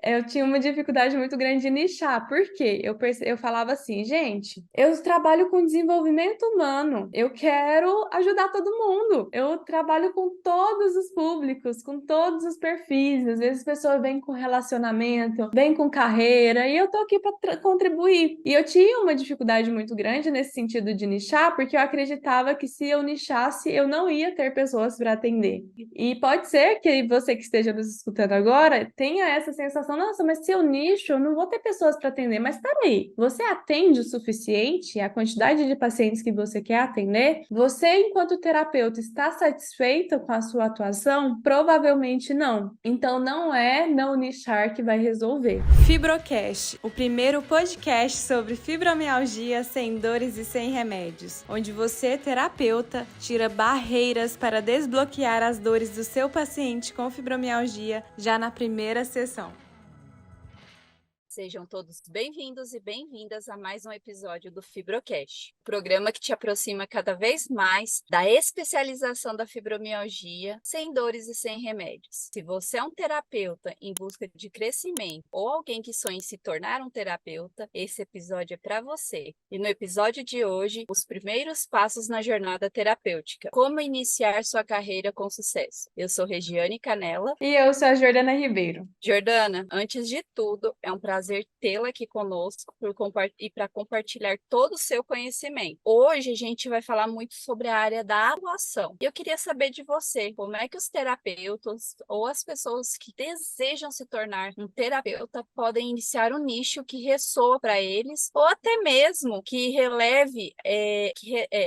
eu tinha uma dificuldade muito grande de nichar. Por quê? Eu falava assim, gente, eu trabalho com desenvolvimento humano, eu quero ajudar todo mundo. Eu trabalho com todos os públicos, com todos os perfis. Às vezes a pessoa vem com relacionamento, vem com carreira, e eu tô aqui para contribuir. E eu tinha uma dificuldade muito grande nesse sentido de nichar, porque eu acreditava que se eu nichasse, eu não ia ter pessoas para atender. E pode ser que você que esteja nos escutando agora tenha essa sensação, nossa, mas se eu nicho, eu não vou ter pessoas para atender. Mas peraí, você atende o suficiente? A quantidade de pacientes que você quer atender? Você, enquanto terapeuta, está satisfeita com a sua atuação? Provavelmente não. Então não é não nichar que vai resolver. Fibrocast, o primeiro podcast sobre fibromialgia sem dores e sem remédios, onde você, terapeuta, tira barreiras para desbloquear as dores do seu paciente com fibromialgia já na primeira sessão. Sejam todos bem-vindos e bem-vindas a mais um episódio do Fibrocast, programa que te aproxima cada vez mais da especialização da fibromialgia sem dores e sem remédios. Se você é um terapeuta em busca de crescimento ou alguém que sonha em se tornar um terapeuta, esse episódio é para você. E no episódio de hoje, os primeiros passos na jornada terapêutica. Como iniciar sua carreira com sucesso. Eu sou Regiane Canella. E eu sou a Jordana Ribeiro. Jordana, antes de tudo, é um prazer tê-la aqui conosco e para compartilhar todo o seu conhecimento. Hoje a gente vai falar muito sobre a área da atuação. E eu queria saber de você, como é que os terapeutas ou as pessoas que desejam se tornar um terapeuta podem iniciar um nicho que ressoa para eles, ou até mesmo que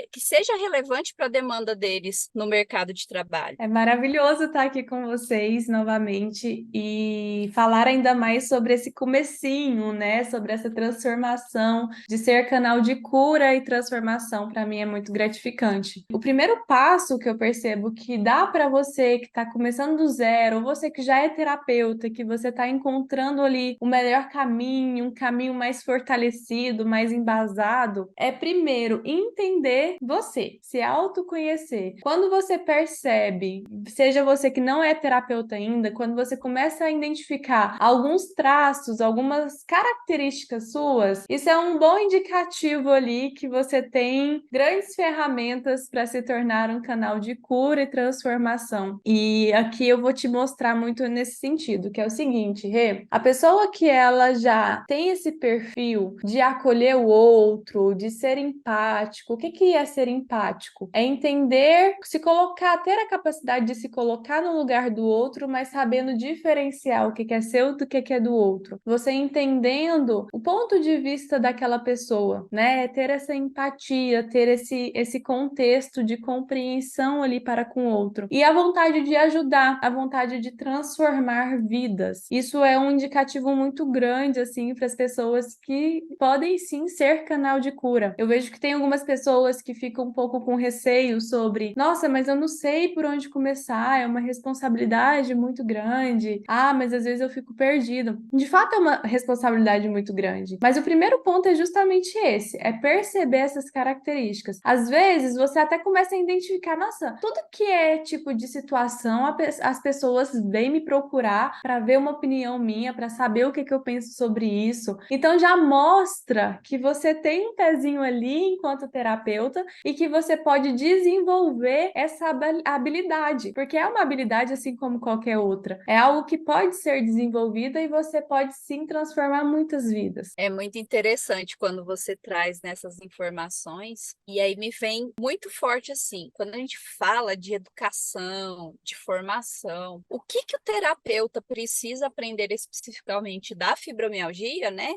que seja relevante para a demanda deles no mercado de trabalho. É maravilhoso estar aqui com vocês novamente e falar ainda mais sobre esse comecinho, né? Sobre essa transformação de ser canal de cura e transformação, para mim é muito gratificante. O primeiro passo que eu percebo que dá para você que está começando do zero, ou você que já é terapeuta, que você está encontrando ali o melhor caminho, um caminho mais fortalecido, mais embasado, é primeiro entender você, se autoconhecer. Quando você percebe, seja você que não é terapeuta ainda, quando você começa a identificar alguns traços, algumas características suas, isso é um bom indicativo ali que você tem grandes ferramentas para se tornar um canal de cura e transformação. E aqui eu vou te mostrar muito nesse sentido, que é o seguinte, Rê, a pessoa que ela já tem esse perfil de acolher o outro, de ser empático, o que que é ser empático? É entender, se colocar, ter a capacidade de se colocar no lugar do outro, mas sabendo diferenciar o que que é seu do que é do outro. Você entendendo o ponto de vista daquela pessoa, né? Ter essa empatia, ter esse contexto de compreensão ali para com o outro. E a vontade de ajudar, a vontade de transformar vidas. Isso é um indicativo muito grande, assim, para as pessoas que podem sim ser canal de cura. Eu vejo que tem algumas pessoas que ficam um pouco com receio sobre, nossa, mas eu não sei por onde começar, é uma responsabilidade muito grande. Ah, mas às vezes eu fico perdido. De fato, é uma responsabilidade muito grande. Mas o primeiro ponto é justamente esse, é perceber essas características. Às vezes, você até começa a identificar, nossa, tudo que é tipo de situação, as pessoas vêm me procurar para ver uma opinião minha, para saber o que que eu penso sobre isso. Então, já mostra que você tem um pezinho ali enquanto terapeuta e que você pode desenvolver essa habilidade, porque é uma habilidade assim como qualquer outra. É algo que pode ser desenvolvida e você pode sim transformar muitas vidas. É muito interessante quando você traz nessas informações, e aí me vem muito forte assim, quando a gente fala de educação, de formação, o que que o terapeuta precisa aprender especificamente da fibromialgia, né,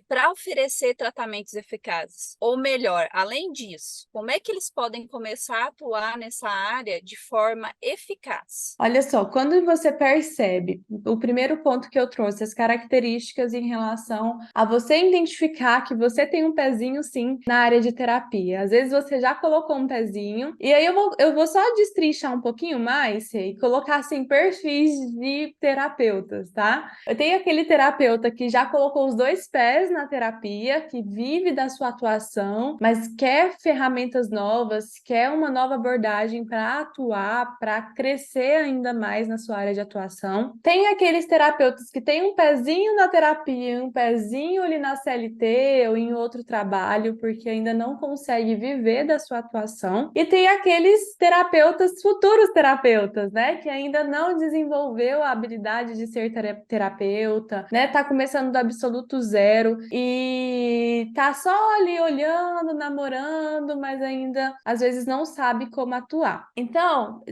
para oferecer tratamentos eficazes? Ou melhor, além disso, como é que eles podem começar a atuar nessa área de forma eficaz? Olha só, quando você percebe, o primeiro ponto que eu trouxe, as características dicas em relação a você identificar que você tem um pezinho, sim, na área de terapia. Às vezes você já colocou um pezinho, e aí eu vou só destrinchar um pouquinho mais e colocar, assim, perfis de terapeutas, tá? Eu tenho aquele terapeuta que já colocou os dois pés na terapia, que vive da sua atuação, mas quer ferramentas novas, quer uma nova abordagem para atuar, para crescer ainda mais na sua área de atuação. Tem aqueles terapeutas que têm um pezinho na terapia, um pezinho ali na CLT ou em outro trabalho, porque ainda não consegue viver da sua atuação. E tem aqueles terapeutas, futuros terapeutas, né, que ainda não desenvolveu a habilidade de ser terapeuta, né, tá começando do absoluto zero e tá só ali olhando, namorando, mas ainda às vezes não sabe como atuar. Então,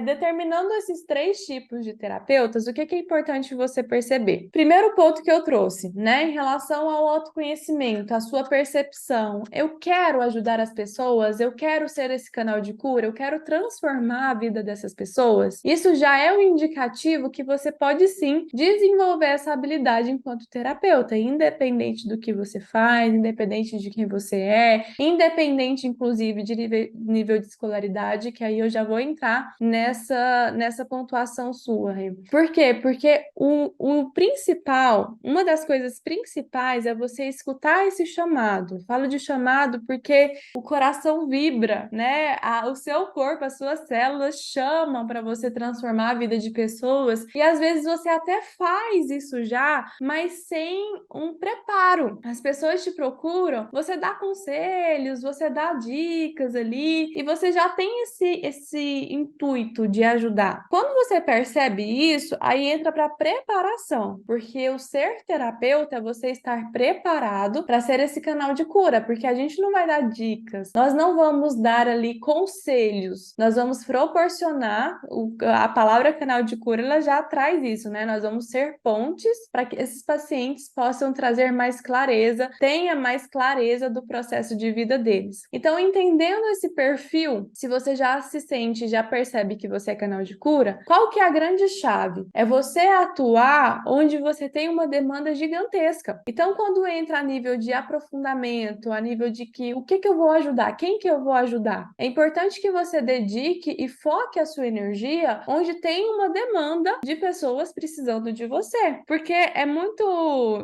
determinando esses três tipos de terapeutas, o que é importante você perceber? Primeiro ponto que eu trouxe, né, em relação ao autoconhecimento, a sua percepção. Eu quero ajudar as pessoas, eu quero ser esse canal de cura, eu quero transformar a vida dessas pessoas. Isso já é um indicativo que você pode sim desenvolver essa habilidade enquanto terapeuta, independente do que você faz, independente de quem você é, independente, inclusive, de nível de escolaridade, que aí eu já vou entrar nessa pontuação sua. Por quê? Porque o principal, uma das coisas principais é você escutar esse chamado. Falo de chamado porque o coração vibra, né? O seu corpo, as suas células chamam para você transformar a vida de pessoas e às vezes você até faz isso já, mas sem um preparo. As pessoas te procuram, você dá conselhos, você dá dicas ali e você já tem esse intuito de ajudar. Quando você percebe isso, aí entra para preparação, porque o ser terapeuta é você estar preparado para ser esse canal de cura, porque a gente não vai dar dicas, nós não vamos dar ali conselhos, nós vamos proporcionar, a palavra canal de cura ela já traz isso, né? Nós vamos ser pontes para que esses pacientes possam trazer mais clareza, tenha mais clareza do processo de vida deles. Então, entendendo esse perfil, se você já se sente, já percebe que você é canal de cura, qual que é a grande chave? É você atuar onde você tem uma demanda gigantesca. Então, quando entra a nível de aprofundamento, a nível de que o que eu vou ajudar, quem que eu vou ajudar, é importante que você dedique e foque a sua energia onde tem uma demanda de pessoas precisando de você. Porque é muito,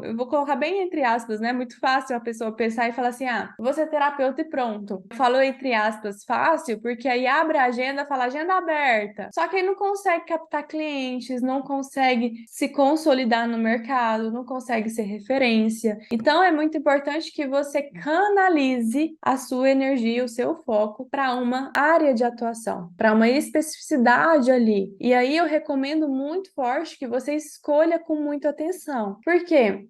eu vou colocar bem entre aspas, né? Muito fácil a pessoa pensar e falar assim: ah, vou ser terapeuta e pronto. Falou entre aspas fácil, porque aí abre a agenda, fala agenda aberta. Só que aí não consegue captar clientes, não consegue se consolidar no mercado, não consegue ser referência. Então é muito importante que você canalize a sua energia, o seu foco para uma área de atuação, para uma especificidade ali. E aí eu recomendo muito forte que você escolha com muita atenção. Por quê?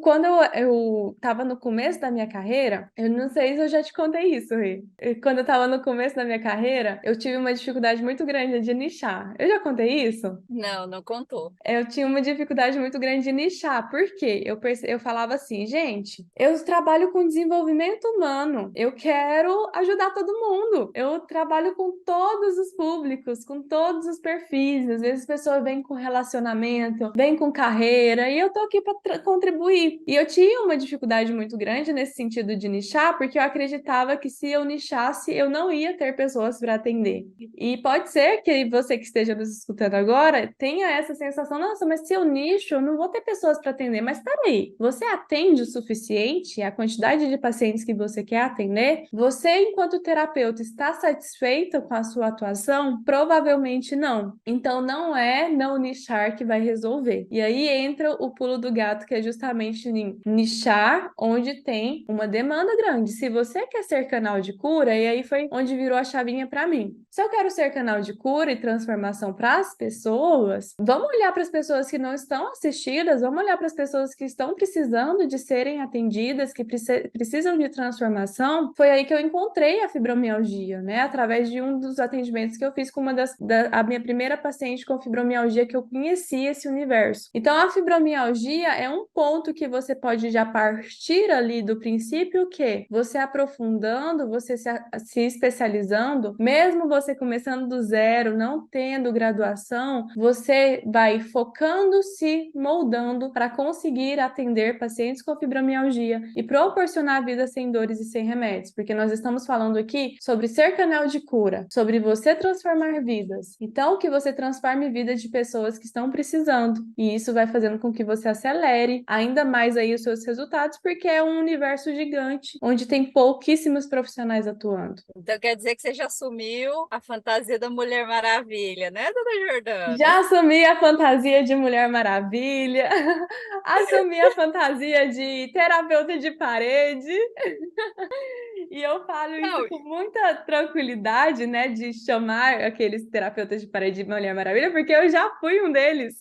Quando eu estava no começo da minha carreira, eu não sei se eu já te contei isso, Rê. Quando eu estava no começo da minha carreira, eu tive uma dificuldade muito grande de nichar. Eu já contei isso? Não, não contou. Eu tinha uma dificuldade muito grande de nichar. Por quê? Eu falava assim, gente, eu trabalho com desenvolvimento humano, eu quero ajudar todo mundo. Eu trabalho com todos os públicos, com todos os perfis. Às vezes a pessoa vem com relacionamento, vem com carreira, e eu tô aqui para contribuir. E eu tinha uma dificuldade muito grande nesse sentido de nichar, porque eu acreditava que se eu nichasse, eu não ia ter pessoas para atender. E pode ser que você que esteja nos escutando agora tenha essa sensação, nossa, mas se eu nicho, eu não vou ter pessoas para atender. Mas peraí, você atende o suficiente? A quantidade de pacientes que você quer atender? Você, enquanto terapeuta, está satisfeita com a sua atuação? Provavelmente não. Então, não é não nichar que vai resolver. E aí entra o pulo do gato, que é justamente nichar onde tem uma demanda grande. Se você quer ser canal de cura, e aí foi onde virou a chavinha para mim. Se eu quero ser canal de cura e transformação para as pessoas, vamos olhar para as pessoas que não estão assistidas, vamos olhar para as pessoas que estão precisando de serem atendidas, que precisam de transformação. Foi aí que eu encontrei a fibromialgia, né? Através de um dos atendimentos que eu fiz com a minha primeira paciente com fibromialgia, que eu conheci esse universo. Então, a fibromialgia é um ponto que você pode já partir ali do princípio que você aprofundando, você se especializando, mesmo você começando do zero, não tendo graduação, você vai focando, se moldando para conseguir atender pacientes com fibromialgia e proporcionar vida sem dores e sem remédios, porque nós estamos falando aqui sobre ser canal de cura, sobre você transformar vidas. Então, que você transforme vidas de pessoas que estão precisando, e isso vai fazendo com que você acelere ainda mais aí os seus resultados, porque é um universo gigante, onde tem pouquíssimos profissionais atuando. Então quer dizer que você já assumiu a fantasia da Mulher Maravilha, né, dona Jordana? Já assumi a fantasia de Mulher Maravilha, assumi a fantasia de terapeuta de parede, e eu falo isso Não, com muita tranquilidade, né, de chamar aqueles terapeutas de parede de Mulher Maravilha, porque eu já fui um deles.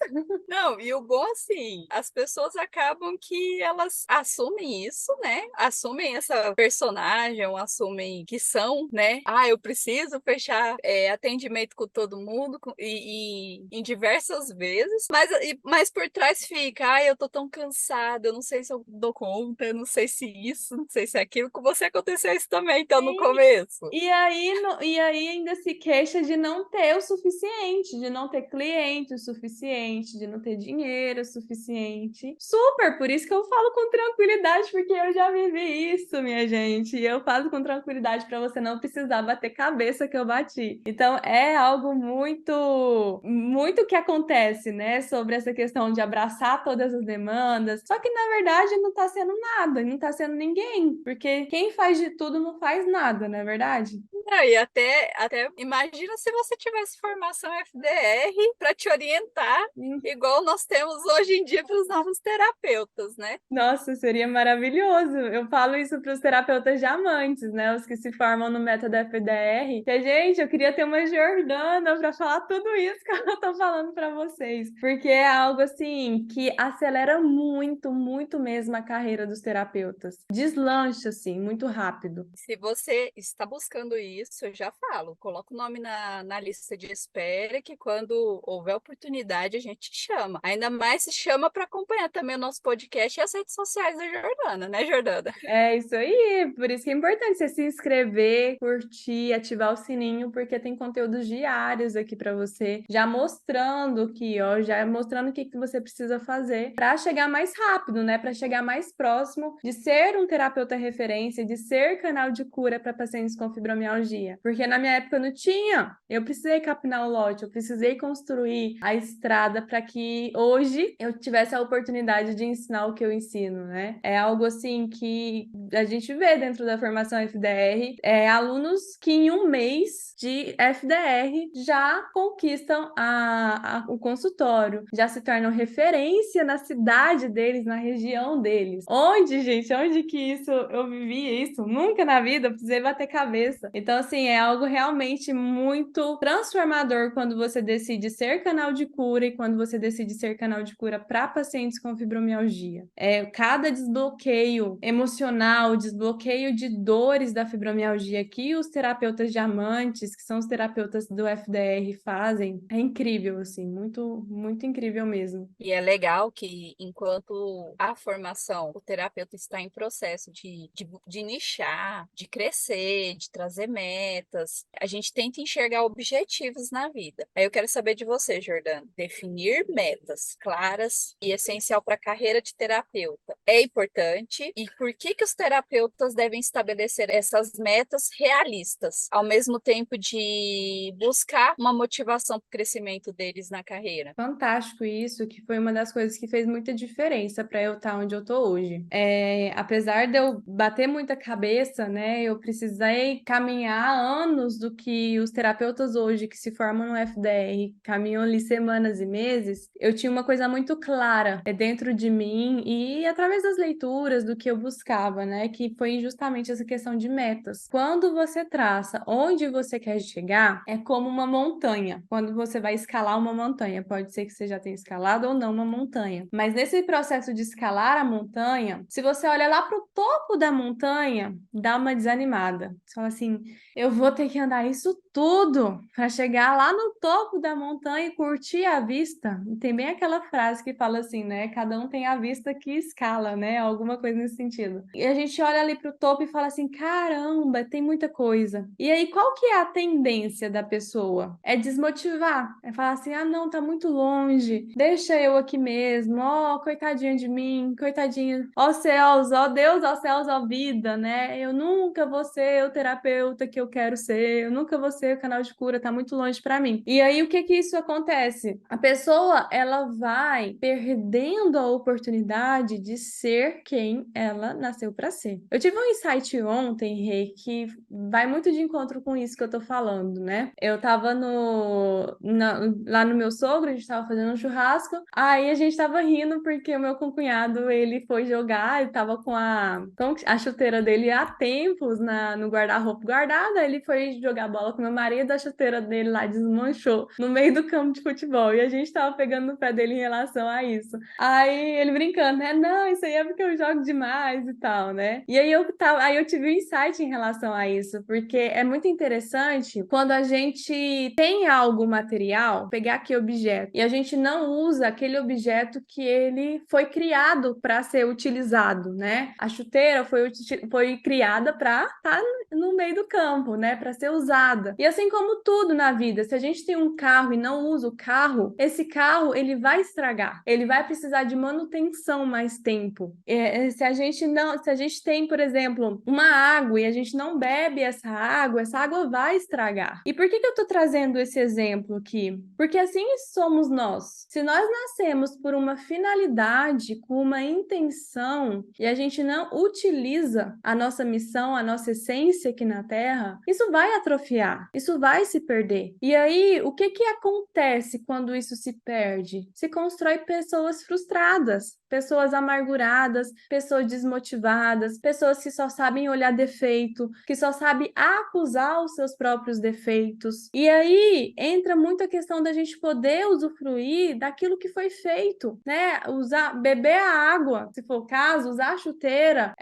não, e o bom assim, as pessoas acabam que elas assumem isso, né? Assumem essa personagem, ou assumem que são, né? Ah, eu preciso fechar atendimento com todo mundo e em diversas vezes, mas por trás fica, ah, eu tô tão cansada, eu não sei se eu dou conta, eu não sei se isso, não sei se é aquilo. Com você aconteceu isso também, então, no Sim. começo. E aí ainda se queixa de não ter o suficiente, de não ter cliente o suficiente, de não ter dinheiro o suficiente. Super, por isso que eu falo com tranquilidade, porque eu já vivi isso, minha gente. E eu falo com tranquilidade para você não precisar bater cabeça que eu bati. Então é algo muito, muito que acontece, né, sobre essa questão de abraçar todas as demandas. Só que na verdade não tá sendo nada, não tá sendo ninguém, porque quem faz de tudo não faz nada, não é verdade? Não, e até imagina se você tivesse formação FDR para te orientar, Hum. igual nós temos hoje em dia para os novos terapeutas, né? Nossa, seria maravilhoso. Eu falo isso para os terapeutas diamantes, né? Os que se formam no método FDR. Que, gente, eu queria ter uma Jordana para falar tudo isso que eu tô falando para vocês. Porque é algo assim que acelera muito, muito mesmo a carreira dos terapeutas. Deslancha, assim, muito rápido. Se você está buscando isso, eu já falo, coloca o nome na lista de espera, que quando houver oportunidade a gente te chama. Ainda mais se chama para acompanhar também o nosso podcast e as redes sociais da Jordana, né, Jordana? É isso aí, por isso que é importante você se inscrever, curtir, ativar o sininho, porque tem conteúdos diários aqui para você, já mostrando aqui, ó, já mostrando o que que você precisa fazer para chegar mais rápido, né? Para chegar mais próximo de ser um terapeuta referência, de ser canal de cura para pacientes com fibromialgia. Porque na minha época não tinha. Eu precisei capinar o lote, eu precisei construir a estrada para que hoje eu tivesse a oportunidade de ensinar o que eu ensino, né? É algo assim que a gente vê dentro da formação FDR, alunos que em um mês de FDR já conquistam o consultório, já se tornam referência na cidade deles, na região deles. Onde, gente? Onde que isso eu vivi isso? Nunca na vida eu precisei bater cabeça. Então, assim, é algo realmente muito transformador quando você decide ser canal de cura e quando você decide ser canal de cura para pacientes com fibromialgia. Cada desbloqueio emocional, desbloqueio de dores da fibromialgia que os terapeutas diamantes, que são os terapeutas do FDR, fazem, é incrível, assim, muito, muito incrível mesmo. E é legal que, enquanto a formação, o terapeuta está em processo de nichar, de crescer, de trazer metas, a gente tenta enxergar objetivos na vida. Aí eu quero saber de você, Jordana. Definir metas claras e essencial para a carreira de terapeuta é importante. E por que os terapeutas devem estabelecer essas metas realistas, ao mesmo tempo de buscar uma motivação para o crescimento deles na carreira? Fantástico isso, que foi uma das coisas que fez muita diferença para eu estar onde eu tô hoje. Apesar de eu bater muita cabeça, né, eu precisei caminhar anos do que os terapeutas hoje que se formam no FDR caminham ali semanas e meses. Eu tinha uma coisa muito clara dentro de mim e através das leituras do que eu buscava, né, que foi justamente essa questão de metas. Quando você traça onde você quer chegar, é como uma montanha. Quando você vai escalar uma montanha, pode ser que você já tenha escalado ou não uma montanha. Mas nesse processo de escalar a montanha, se você olha lá para o topo da montanha, dá uma desanimada. Você fala assim, eu vou ter que andar isso tudo para chegar lá no topo da montanha e curtir a vista. E tem bem aquela frase que fala assim, né? Cada um tem a vista que escala, né? Alguma coisa nesse sentido. E a gente olha ali pro topo e fala assim, caramba, tem muita coisa. E aí, qual que é a tendência da pessoa? É desmotivar. É falar assim, ah, não, tá muito longe. Deixa eu aqui mesmo. Ó, coitadinha de mim, coitadinha. Ó céus, ó Deus, ó céus, ó vida, né? Eu nunca vou ser o terapeuta que eu quero ser. Eu nunca vou ser o canal de cura, tá muito longe para mim. E aí, o que que isso acontece? A pessoa, ela vai perdendo a oportunidade de ser quem ela nasceu para ser. Eu tive um insight ontem, Rei, que vai muito de encontro com isso que eu tô falando, né? Eu tava lá no meu sogro, a gente tava fazendo um churrasco, aí a gente tava rindo porque o meu concunhado, ele foi jogar, ele tava com a chuteira dele há tempos no guarda-roupa guardada, ele foi jogar bola com meu marido, a chuteira dele lá desmanchou no meio do campo de futebol, e a gente tava pegando no pé dele em relação a isso. Aí ele brincando, né? Não, isso aí é porque eu jogo demais e tal, né? E aí eu tive um insight em relação a isso, porque é muito interessante quando a gente tem algo material, pegar aquele objeto, e a gente não usa aquele objeto que ele foi criado para ser utilizado, né? A chuteira foi criada para estar no meio do campo, né? Para ser usada. E assim como tudo na vida, se a gente tem um carro e não usa o carro, esse carro ele vai estragar, ele vai precisar de manutenção mais tempo. Se a gente tem, por exemplo, uma água e a gente não bebe essa água vai estragar. E por que eu tô trazendo esse exemplo aqui? Porque assim somos nós. Se nós nascemos por uma finalidade, com uma intenção, e a gente não utiliza a nossa missão, a nossa essência aqui na Terra, isso vai atrofiar, isso vai se perder. E aí, o que acontece quando isso se perde? Se constrói pessoas frustradas, pessoas amarguradas, pessoas desmotivadas, pessoas que só sabem olhar defeito, que só sabem acusar os seus próprios defeitos. E aí entra muito a questão da gente poder usufruir daquilo que foi feito, né? Beber a água, se for o caso, usar a chuteira,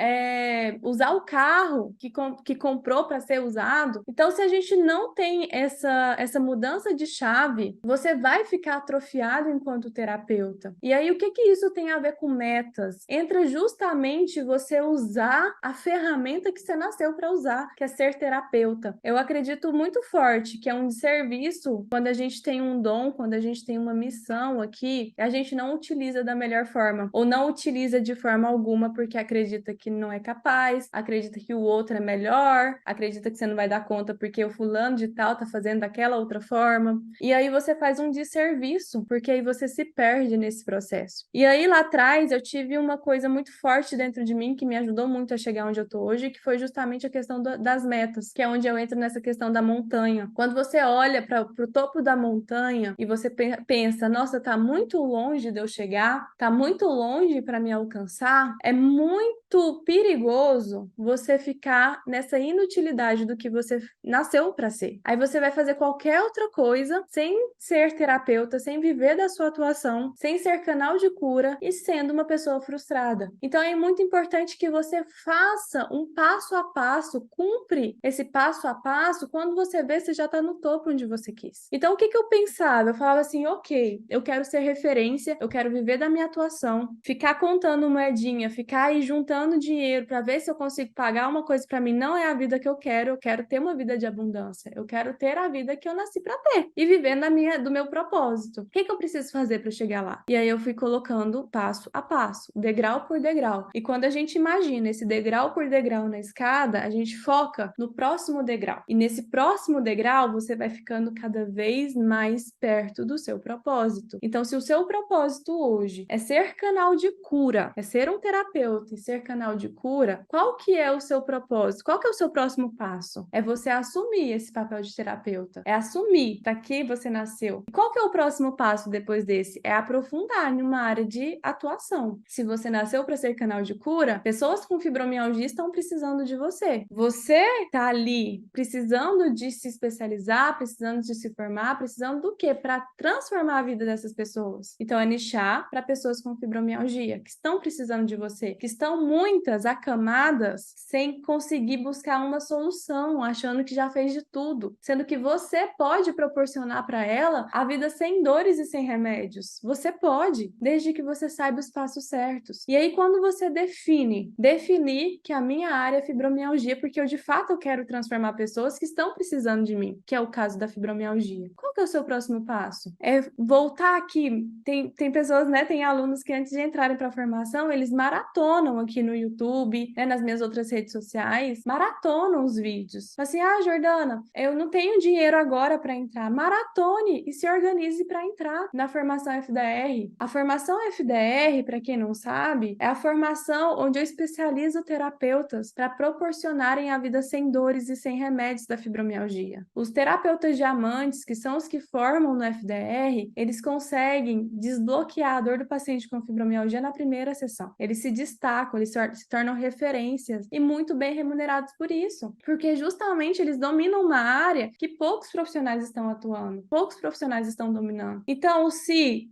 usar o carro que comprou para ser usado. Então, se a gente não tem essa mudança de chave, você vai ficar atrofiado enquanto terapeuta. E aí, o que isso tem a ver com metas? Entra justamente você usar a ferramenta que você nasceu para usar, que é ser terapeuta. Eu acredito muito forte que é um desserviço quando a gente tem um dom, quando a gente tem uma missão aqui, a gente não utiliza da melhor forma, ou não utiliza de forma alguma porque acredita que não é capaz, acredita que o outro é melhor, acredita que você não vai dar conta porque o fulano de tal tá fazendo daquela outra forma. E aí você faz um desserviço, porque aí você se perde nesse processo. E aí lá atrás eu tive uma coisa muito forte dentro de mim que me ajudou muito a chegar onde eu tô hoje, que foi justamente a questão das metas, que é onde eu entro nessa questão da montanha. Quando você olha para o topo da montanha e você pensa, nossa, tá muito longe de eu chegar, tá muito longe para me alcançar, é muito perigoso você ficar nessa inutilidade do que você nasceu para ser. Aí você vai fazer qualquer outra coisa sem ser terapeuta, sem viver da sua atuação, sem ser canal de cura e sendo uma pessoa frustrada. Então é muito importante que você faça um passo a passo, cumpre esse passo a passo, quando você vê você já está no topo onde você quis. Então o que eu pensava? Eu falava assim, ok, eu quero ser referência, eu quero viver da minha atuação, ficar contando moedinha, ficar aí juntando dinheiro para ver se eu consigo pagar uma coisa para mim não é a vida que eu quero ter uma vida de abundância, eu quero ter a vida que eu nasci para ter e viver do meu propósito. O que eu preciso fazer para chegar lá? E aí eu fui colocando passo a passo, degrau por degrau. E quando a gente imagina esse degrau por degrau na escada, a gente foca no próximo degrau. E nesse próximo degrau, você vai ficando cada vez mais perto do seu propósito. Então, se o seu propósito hoje é ser canal de cura, é ser um terapeuta e ser canal de cura, qual que é o seu propósito? Qual que é o seu próximo passo? É você assumir esse papel de terapeuta. É assumir para que você nasceu. E qual que é o próximo passo depois desse? É aprofundar numa área de atuação atuação. Se você nasceu para ser canal de cura, pessoas com fibromialgia estão precisando de você. Você tá ali precisando de se especializar, precisando de se formar, precisando do quê? Para transformar a vida dessas pessoas. Então, é nichar para pessoas com fibromialgia, que estão precisando de você, que estão muitas acamadas sem conseguir buscar uma solução, achando que já fez de tudo, sendo que você pode proporcionar para ela a vida sem dores e sem remédios. Você pode, desde que você saiba os passos certos. E aí, quando você definir que a minha área é fibromialgia, porque eu de fato quero transformar pessoas que estão precisando de mim, que é o caso da fibromialgia. Qual que é o seu próximo passo? É voltar aqui. Tem pessoas, né? Tem alunos que antes de entrarem para a formação, eles maratonam aqui no YouTube, né, nas minhas outras redes sociais, maratonam os vídeos. Assim, Jordana, eu não tenho dinheiro agora para entrar. Maratone e se organize para entrar na formação FDR. A formação FDR, para quem não sabe, é a formação onde eu especializo terapeutas para proporcionarem a vida sem dores e sem remédios da fibromialgia. Os terapeutas diamantes, que são os que formam no FDR, eles conseguem desbloquear a dor do paciente com fibromialgia na primeira sessão. Eles se destacam, eles se tornam referências e muito bem remunerados por isso, porque justamente eles dominam uma área que poucos profissionais estão atuando, poucos profissionais estão dominando. Então, se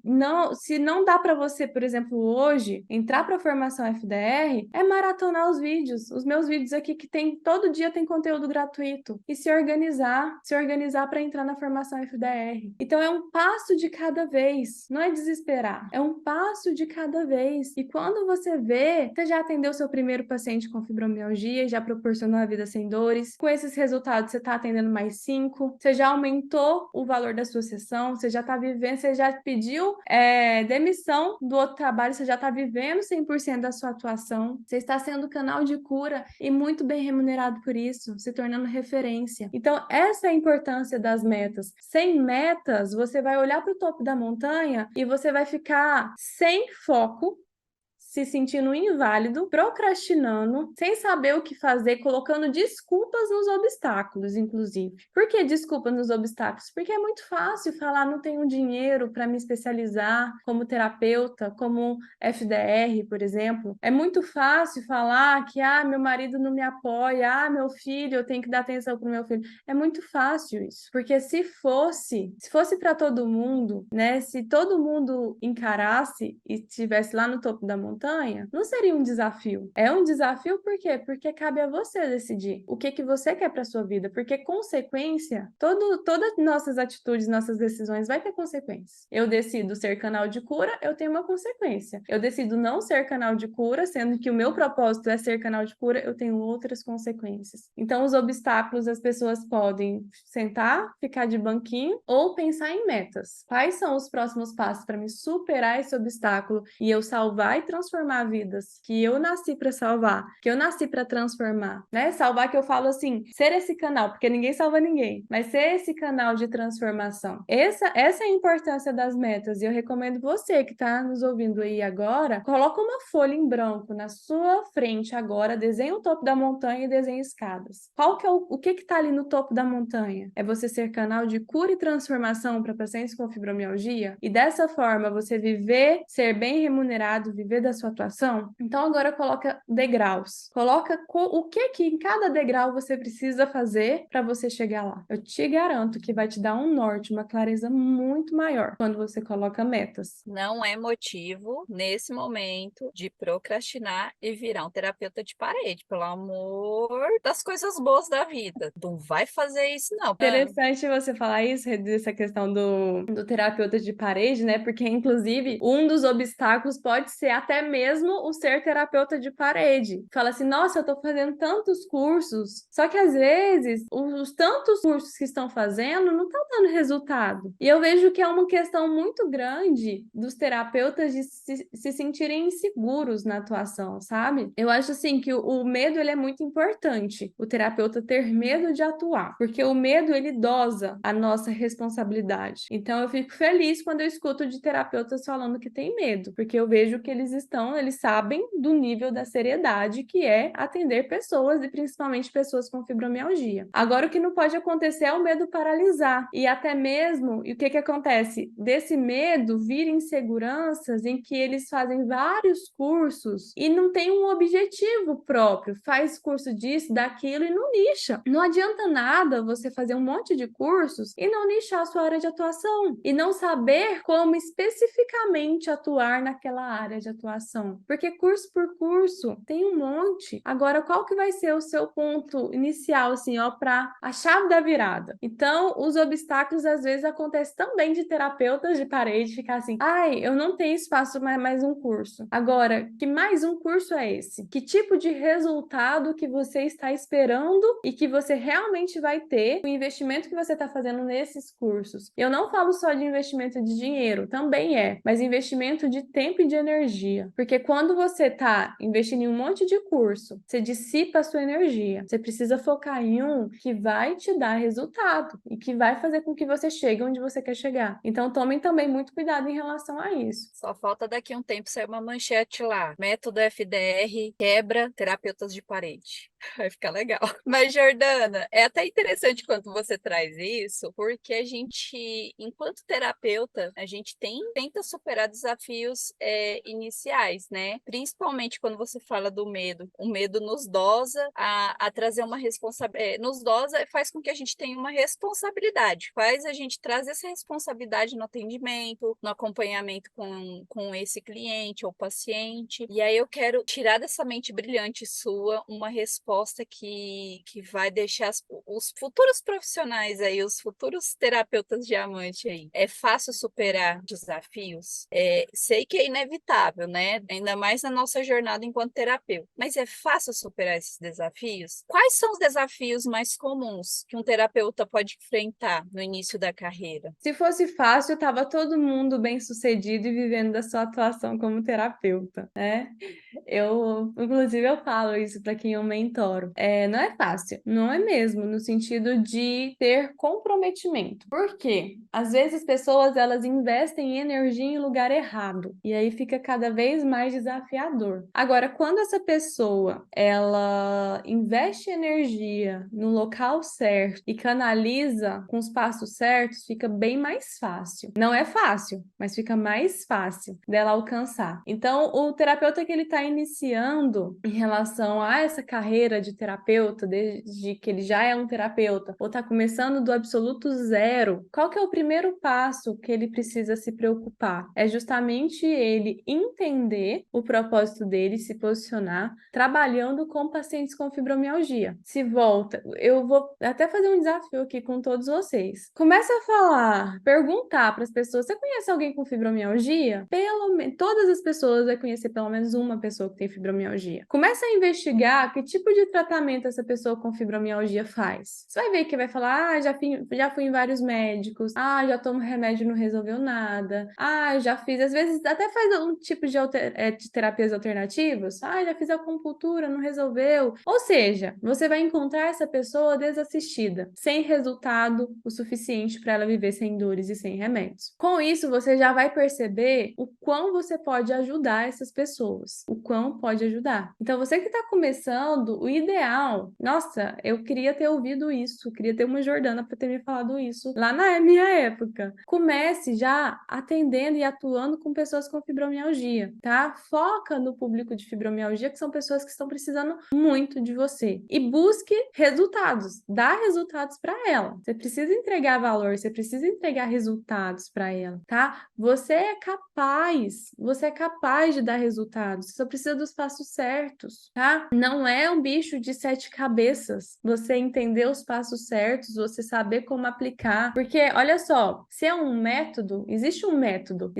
não dá para você, por exemplo, hoje, entrar para a formação FDR, é maratonar os vídeos. Os meus vídeos aqui que todo dia tem conteúdo gratuito. E se organizar para entrar na formação FDR. Então, é um passo de cada vez. Não é desesperar. É um passo de cada vez. E quando você vê, você já atendeu seu primeiro paciente com fibromialgia, já proporcionou a vida sem dores. Com esses resultados, você está atendendo mais 5. Você já aumentou o valor da sua sessão. Você já está vivendo, você já pediu demissão do outro trabalho, você já está vivendo 100% da sua atuação. Você está sendo canal de cura e muito bem remunerado por isso, se tornando referência. Então, essa é a importância das metas. Sem metas, você vai olhar para o topo da montanha e você vai ficar sem foco, se sentindo inválido, procrastinando, sem saber o que fazer, colocando desculpas nos obstáculos, inclusive. Por que desculpas nos obstáculos? Porque é muito fácil falar, não tenho dinheiro para me especializar como terapeuta, como FDR, por exemplo. É muito fácil falar que, meu marido não me apoia, meu filho, eu tenho que dar atenção para o meu filho. É muito fácil isso, porque se fosse para todo mundo, né, se todo mundo encarasse e estivesse lá no topo da montanha, não seria um desafio. É um desafio por quê? Porque cabe a você decidir o que você quer para sua vida, porque consequência, todas nossas atitudes, nossas decisões vai ter consequências. Eu decido ser canal de cura, eu tenho uma consequência. Eu decido não ser canal de cura, sendo que o meu propósito é ser canal de cura, eu tenho outras consequências. Então, os obstáculos, as pessoas podem sentar, ficar de banquinho ou pensar em metas. Quais são os próximos passos para me superar esse obstáculo e eu salvar e transformar vidas que eu nasci para salvar, que eu nasci para transformar, né? Salvar, que eu falo assim, ser esse canal, porque ninguém salva ninguém, mas ser esse canal de transformação. Essa é a importância das metas, e eu recomendo você que está nos ouvindo aí agora, coloca uma folha em branco na sua frente agora, desenha o topo da montanha e desenha escadas. O que está ali no topo da montanha? É você ser canal de cura e transformação para pacientes com fibromialgia, e dessa forma você viver, ser bem remunerado, viver da sua atuação. Então agora coloca degraus. Coloca o que em cada degrau você precisa fazer para você chegar lá. Eu te garanto que vai te dar um norte, uma clareza muito maior quando você coloca metas. Não é motivo, nesse momento, de procrastinar e virar um terapeuta de parede, pelo amor das coisas boas da vida. Não vai fazer isso, não. Interessante você falar isso, dessa questão do terapeuta de parede, né? Porque, inclusive, um dos obstáculos pode ser até mesmo o ser terapeuta de parede. Fala assim, nossa, eu tô fazendo tantos cursos, só que às vezes os tantos cursos que estão fazendo não estão dando resultado. E eu vejo que é uma questão muito grande dos terapeutas de se sentirem inseguros na atuação, sabe? Eu acho assim que o medo ele é muito importante, o terapeuta ter medo de atuar, porque o medo ele dosa a nossa responsabilidade. Então eu fico feliz quando eu escuto de terapeutas falando que tem medo, porque eu vejo que eles estão então eles sabem do nível da seriedade que é atender pessoas e principalmente pessoas com fibromialgia. Agora, o que não pode acontecer é o medo paralisar e até mesmo, e o que acontece? Desse medo vir inseguranças em que eles fazem vários cursos e não tem um objetivo próprio, faz curso disso, daquilo e não nicha. Não adianta nada você fazer um monte de cursos e não nichar a sua área de atuação e não saber como especificamente atuar naquela área de atuação, porque curso por curso tem um monte. Agora, qual que vai ser o seu ponto inicial, assim, ó, para a chave da virada? Então, os obstáculos às vezes acontecem também de terapeutas de parede ficar assim, ai, eu não tenho espaço para mais um curso. Agora, que mais um curso é esse? Que tipo de resultado que você está esperando e que você realmente vai ter o investimento que você está fazendo nesses cursos? Eu não falo só de investimento de dinheiro, também é, mas investimento de tempo e de energia. Porque quando você está investindo em um monte de curso, você dissipa a sua energia. Você precisa focar em um que vai te dar resultado e que vai fazer com que você chegue onde você quer chegar. Então, tomem também muito cuidado em relação a isso. Só falta daqui a um tempo sair uma manchete lá. Método FDR quebra terapeutas de parede. Vai ficar legal. Mas, Jordana, é até interessante quando você traz isso, porque a gente, enquanto terapeuta, a gente tenta superar desafios iniciais, né? Principalmente quando você fala do medo. O medo nos dosa a trazer uma responsabilidade. Nos dosa faz com que a gente tenha uma responsabilidade. Faz a gente trazer essa responsabilidade no atendimento, no acompanhamento com esse cliente ou paciente. E aí eu quero tirar dessa mente brilhante sua uma resposta que vai deixar os futuros profissionais aí, os futuros terapeutas diamante aí. É fácil superar desafios? Sei que é inevitável, né? Ainda mais na nossa jornada enquanto terapeuta. Mas é fácil superar esses desafios? Quais são os desafios mais comuns que um terapeuta pode enfrentar no início da carreira? Se fosse fácil, estava todo mundo bem-sucedido e vivendo da sua atuação como terapeuta, né? Inclusive, eu falo isso para quem eu mentoro. Não é fácil, não é mesmo, no sentido de ter comprometimento. Por quê? Às vezes, pessoas, elas investem energia em lugar errado, e aí fica cada vez mais desafiador. Agora, quando essa pessoa, ela investe energia no local certo e canaliza com os passos certos, fica bem mais fácil. Não é fácil, mas fica mais fácil dela alcançar. Então, o terapeuta que ele está iniciando em relação a essa carreira de terapeuta, desde que ele já é um terapeuta, ou está começando do absoluto zero, qual que é o primeiro passo que ele precisa se preocupar? É justamente ele entender o propósito dele, se posicionar, trabalhando com pacientes com fibromialgia. Se volta, eu vou até fazer um desafio aqui com todos vocês. Começa a falar, perguntar para as pessoas: você conhece alguém com fibromialgia? Pelo menos todas as pessoas vai conhecer pelo menos uma pessoa que tem fibromialgia. Começa a investigar que tipo de tratamento essa pessoa com fibromialgia faz. Você vai ver que vai falar: já fui em vários médicos, já tomo remédio e não resolveu nada, já fiz, às vezes até faz um tipo de terapias alternativas, já fiz acupuntura, não resolveu. Ou seja, você vai encontrar essa pessoa desassistida, sem resultado o suficiente para ela viver sem dores e sem remédios. Com isso, você já vai perceber o quão você pode ajudar essas pessoas, o quão pode ajudar. Então, você que está começando, o ideal, nossa, eu queria ter ouvido isso, queria ter uma Jordana para ter me falado isso lá na minha época. Comece já atendendo e atuando com pessoas com fibromialgia, tá? Foca no público de fibromialgia, que são pessoas que estão precisando muito de você. E busque resultados, dá resultados para ela. Você precisa entregar valor, você precisa entregar resultados para ela, tá? Você é capaz de dar resultados, você só precisa dos passos certos, tá? Não é um bicho de 7 cabeças. Você entender os passos certos, você saber como aplicar, porque olha só, se é um método, existe um método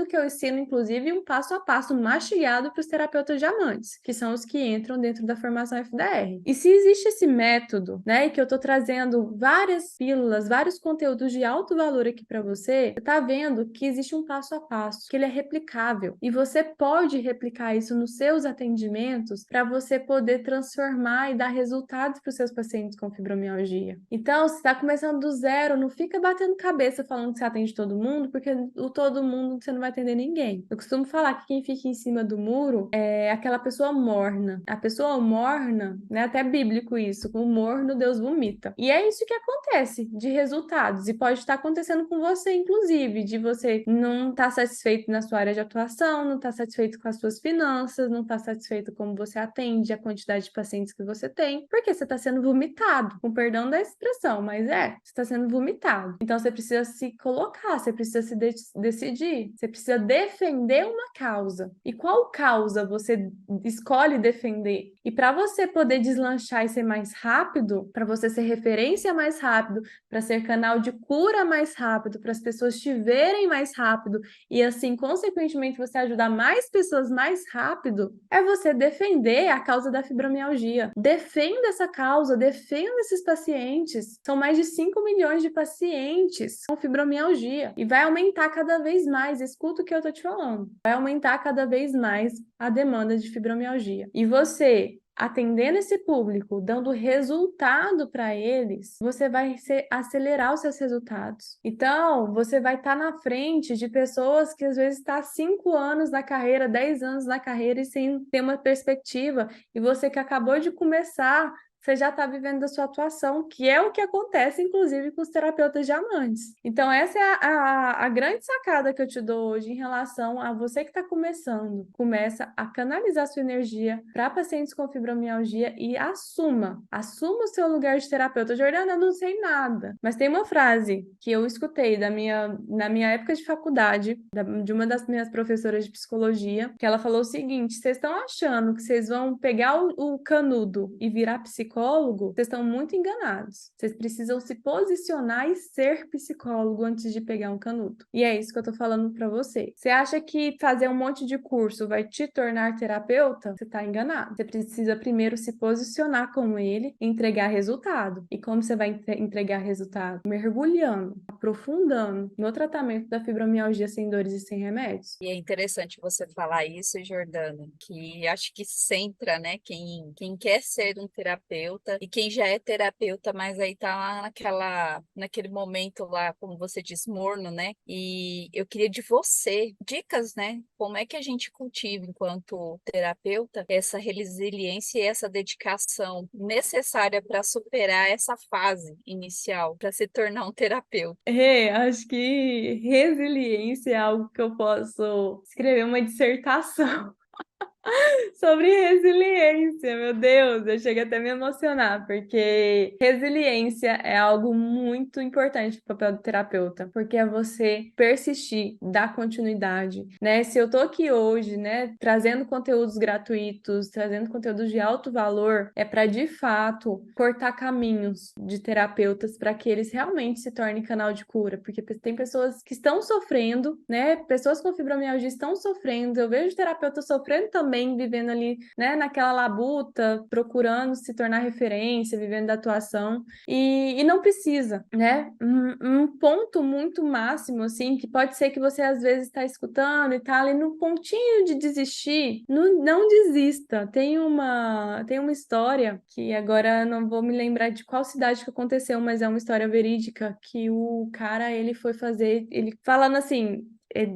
que eu ensino, inclusive, um passo a passo mastigado para os terapeutas diamantes, que são os que entram dentro da formação FDR. E se existe esse método, né, e que eu tô trazendo várias pílulas, vários conteúdos de alto valor aqui para você tá vendo que existe um passo a passo, que ele é replicável, e você pode replicar isso nos seus atendimentos para você poder transformar e dar resultados para os seus pacientes com fibromialgia. Então, se está começando do zero, não fica batendo cabeça falando que você atende todo mundo, porque o todo mundo você não vai atender ninguém. Eu costumo falar que quem fica em cima do muro é aquela pessoa morna. A pessoa morna, né, até bíblico isso, com o morno Deus vomita. E é isso que acontece de resultados, e pode estar acontecendo com você, inclusive, de você não estar satisfeito na sua área de atuação, não estar satisfeito com as suas finanças, não estar satisfeito como você atende, a quantidade de pacientes que você tem, porque você está sendo vomitado, com perdão da expressão, mas você está sendo vomitado. Então você precisa se colocar, você precisa se decidir, você precisa defender uma causa. E qual causa você escolhe defender? E para você poder deslanchar e ser mais rápido, para você ser referência mais rápido, para ser canal de cura mais rápido, para as pessoas te verem mais rápido e assim, consequentemente, você ajudar mais pessoas mais rápido, é você defender a causa da fibromialgia. Defenda essa causa, defenda esses pacientes. São mais de 5 milhões de pacientes com fibromialgia e vai aumentar cada vez mais. Escuta o que eu tô te falando. Vai aumentar cada vez mais a demanda de fibromialgia. E você atendendo esse público, dando resultado para eles, você vai acelerar os seus resultados. Então, você vai estar na frente de pessoas que às vezes estão há 5 anos na carreira, 10 anos na carreira e sem ter uma perspectiva. E você que acabou de começar, você já está vivendo da sua atuação, que é o que acontece, inclusive, com os terapeutas diamantes. Então, essa é a grande sacada que eu te dou hoje em relação a você que está começando. Começa a canalizar sua energia para pacientes com fibromialgia e assuma o seu lugar de terapeuta. Jordana, eu não sei nada, mas tem uma frase que eu escutei na minha época de faculdade, de uma das minhas professoras de psicologia, que ela falou o seguinte: vocês estão achando que vocês vão pegar o canudo e virar psicólogo, vocês estão muito enganados. Vocês precisam se posicionar e ser psicólogo antes de pegar um canudo. E é isso que eu tô falando para você. Você acha que fazer um monte de curso vai te tornar terapeuta? Você tá enganado. Você precisa primeiro se posicionar com ele e entregar resultado. E como você vai entregar resultado? Mergulhando, aprofundando no tratamento da fibromialgia sem dores e sem remédios. E é interessante você falar isso, Jordana, que acho que centra, né, quem quer ser um terapeuta e quem já é terapeuta, mas aí tá lá naquele momento lá, como você diz, morno, né? E eu queria de você dicas, né? Como é que a gente cultiva, enquanto terapeuta, essa resiliência e essa dedicação necessária para superar essa fase inicial, para se tornar um terapeuta. Acho que resiliência é algo que eu posso escrever uma dissertação sobre resiliência, meu Deus, eu chego até a me emocionar, porque resiliência é algo muito importante para o papel do terapeuta, porque é você persistir, dar continuidade, né? Se eu tô aqui hoje, né, trazendo conteúdos gratuitos, trazendo conteúdos de alto valor, é para de fato cortar caminhos de terapeutas para que eles realmente se tornem canal de cura, porque tem pessoas que estão sofrendo, né? Pessoas com fibromialgia estão sofrendo, eu vejo terapeutas sofrendo também, vivendo ali, né, naquela labuta, procurando se tornar referência, vivendo da atuação, e não precisa, né? Um ponto muito máximo, assim, que pode ser que você às vezes está escutando e tá ali no pontinho de desistir, não desista. Tem uma história que agora não vou me lembrar de qual cidade que aconteceu, mas é uma história verídica, que o cara, ele foi fazer, ele falando assim,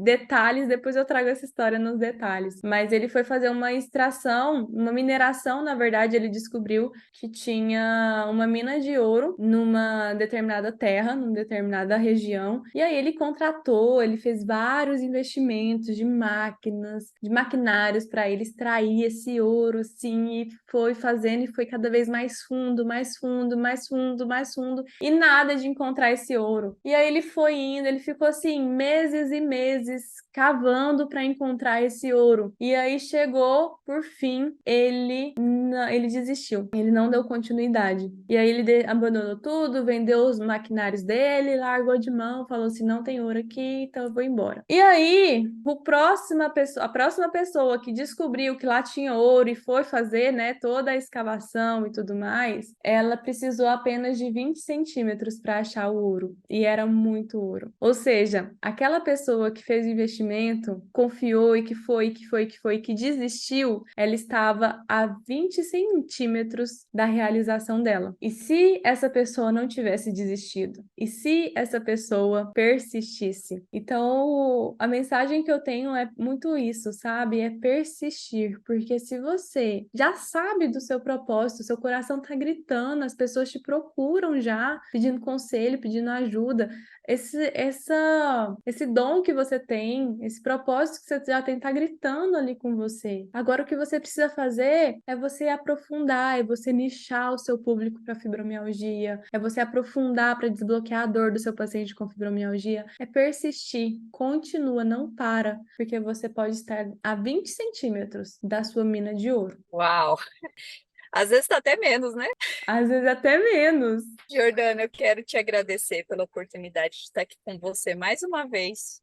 detalhes, depois eu trago essa história nos detalhes, mas ele foi fazer uma extração, uma mineração, na verdade, ele descobriu que tinha uma mina de ouro numa determinada terra, numa determinada região, e aí ele fez vários investimentos de máquinas, de maquinários para ele extrair esse ouro, assim, e foi fazendo e foi cada vez mais fundo, mais fundo, mais fundo, mais fundo, e nada de encontrar esse ouro. E aí ele foi indo, ele ficou assim, meses e meses cavando para encontrar esse ouro. E aí chegou, por fim, ele desistiu. Ele não deu continuidade. E aí ele abandonou tudo, vendeu os maquinários dele, largou de mão, falou assim: não tem ouro aqui, então eu vou embora. E aí, a próxima pessoa que descobriu que lá tinha ouro e foi fazer, né, toda a escavação e tudo mais, ela precisou apenas de 20 centímetros para achar o ouro. E era muito ouro. Ou seja, aquela pessoa que fez o investimento, confiou e que desistiu, ela estava a 20 centímetros da realização dela. E se essa pessoa não tivesse desistido? E se essa pessoa persistisse? Então, a mensagem que eu tenho é muito isso, sabe? É persistir, porque se você já sabe do seu propósito, seu coração tá gritando, as pessoas te procuram já, pedindo conselho, pedindo ajuda, esse dom que você tem, esse propósito que você já tem, tá gritando ali com você. Agora, o que você precisa fazer é você aprofundar, é você nichar o seu público para fibromialgia, é você aprofundar para desbloquear a dor do seu paciente com fibromialgia, é persistir, continua, não para, porque você pode estar a 20 centímetros da sua mina de ouro. Uau! Às vezes tá até menos, né? Às vezes até menos. Jordana, eu quero te agradecer pela oportunidade de estar aqui com você mais uma vez,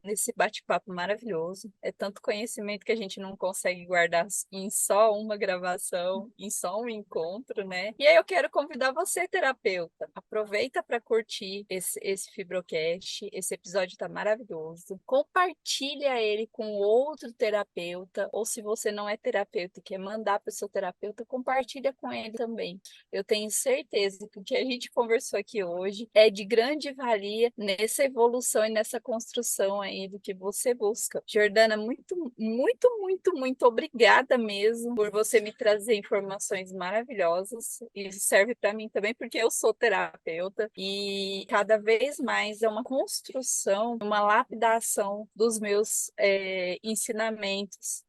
nesse bate-papo maravilhoso. É tanto conhecimento que a gente não consegue guardar em só uma gravação, em só um encontro, né? E aí eu quero convidar você, terapeuta. Aproveita para curtir esse Fibrocast. Esse episódio está maravilhoso. Compartilha ele com outro terapeuta, ou se você não é terapeuta e quer mandar para o seu terapeuta, compartilha com ele também. Eu tenho certeza que o que a gente conversou aqui hoje é de grande valia nessa evolução e nessa construção aí do que você busca. Jordana, muito, muito, muito, muito obrigada mesmo por você me trazer informações maravilhosas. Isso serve para mim também porque eu sou terapeuta e cada vez mais é uma construção, uma lapidação dos meus ensinamentos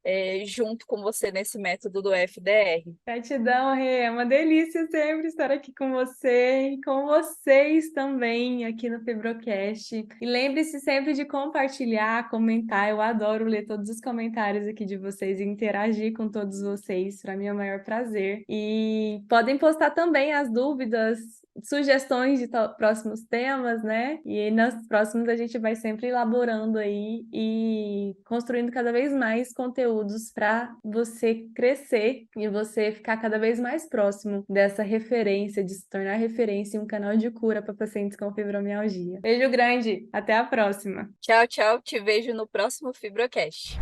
junto com você nesse método do FDR. Gratidão, Rê. É uma delícia sempre estar aqui com você e com vocês também aqui no Fibrocast. E lembre-se sempre de compartilhar, comentar. Eu adoro ler todos os comentários aqui de vocês e interagir com todos vocês. Para mim é o maior prazer. E podem postar também as dúvidas, sugestões de próximos temas, né? E nos próximos a gente vai sempre elaborando aí e construindo cada vez mais conteúdos para você crescer e você ficar cada vez mais próximo dessa referência, de se tornar referência em um canal de cura para pacientes com fibromialgia. Beijo grande, até a próxima! Tchau, tchau. Te vejo no próximo Fibrocast.